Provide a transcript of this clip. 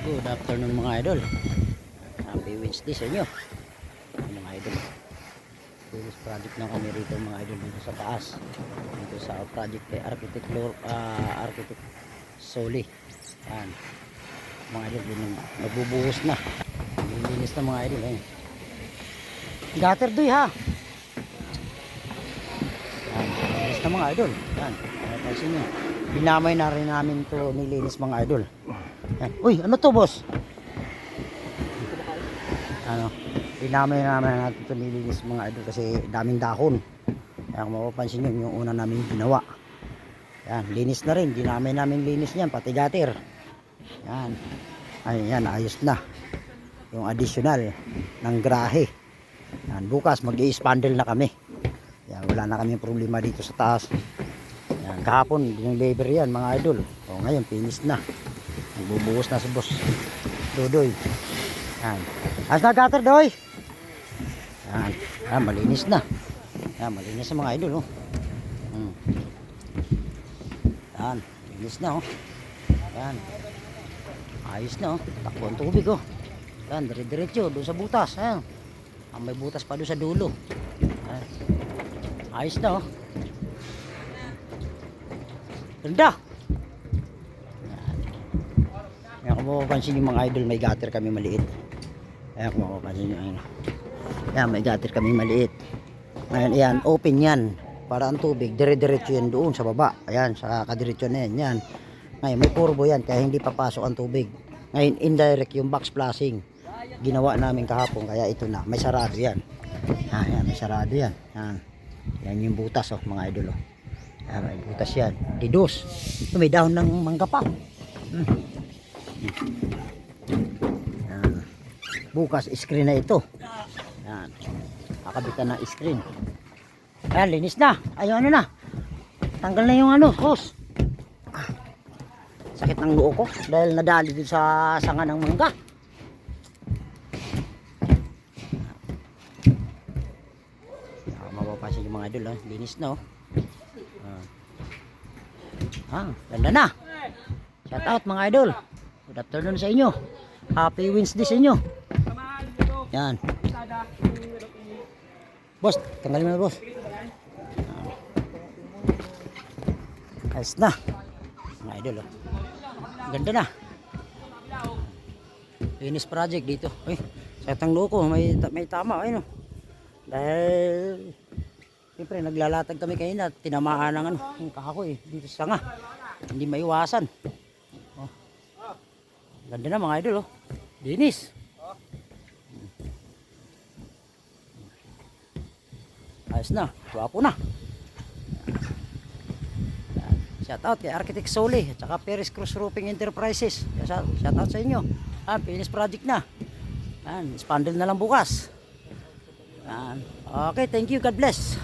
Good afternoon mga idol. Happy Wednesday sa inyo mga idol. This project na kami rito mga idol dito sa taas. Dito sa project kay Architect Soli. Yan. Mga idol nagbubuhos na. Nililinis na mga idol. Ayan. Gutter doy ha. Yan. Nilinis na mga idol. Yan. Pansin nyo. Binamay na rin namin to nilinis mga idol. Yan. Uy, ano to boss? Ano, dinamay naman natin ito nilinis mga idol kasi daming dahon. Kaya kung mapapansin nyo, yung una namin ginawa. Yan, linis na rin. Dinamay namin linis niyan, pati gutter. Yan. Ayan, ayos na. Yung additional ng grahe. Yan, bukas mag-i-spandrel na kami. Yan, wala na kami problema dito sa taas. Yan, kahapon, yung labor yan mga idol. O ngayon, finish na. Nagbubuhos na si boss Dodoy. Yan. As na gutter doy. Yan. Yan, malinis na. Yan, malinis na mga idol. Oh. Yan, malinis na. Oh. Yan. Ayos na. Oh. Takbo ang tubig. Oh. Yan, dire-diretso doon sa butas. Yan. May butas pa doon sa dulo. Yan. Ayos na. Oh. Ganda. Ayan, kung mapapansin yung mga idol, may gutter kami maliit. Ayan, kung mapapansin nyo, ayun. Ayan, may gutter kami maliit. Ayan, ayan, open yan. Para ang tubig, dire-diretso yan doon sa baba. Ayan, sa kadiretso na yan. Yan. Ngayon, may turbo yan, kaya hindi papasok ang tubig. Ngayon, indirect yung box flashing. Ginawa namin kahapon, kaya ito na. May sarado yan. Ayan, may sarado yan. Ayan, yan yung butas, oh, mga idol. Oh. Ayan, may butas yan. Didus. Ito, may dahon ng mangga pa. Yan. Bukas screen na ito. Yan. Kakabitan na screen. Ayan, linis na. Ayun, ano na. Tanggal na yung ano, hose. Sakit ng noo ko dahil nadali din sa sanga ng mangga. Mapapansin yung mga idol, oh. Linis na. Oh. Ganda na. Shout out mga idol. Good afternoon sa inyo. Happy Wednesday sa inyo. Yan. Boss, tanggalin mo na boss. Ayos na. Mga idol. Oh. Ganda na. Finish project dito. Uy, sakit ang loko. May tama. Ayun. Dahil siyempre naglalatag kami kanina. Tinamaan ng ano, yung kahoy dito sa sanga. Hindi maiwasan. Oh. Ganda na mga idol. Oh. Linis. Ayos na. Guwapo na. Shout out kay Architect Soli at saka Perez Cruz Roofing Enterprises. Shout out sa inyo. Finish project na. Spandrel na lang bukas. Okay, thank you. God bless.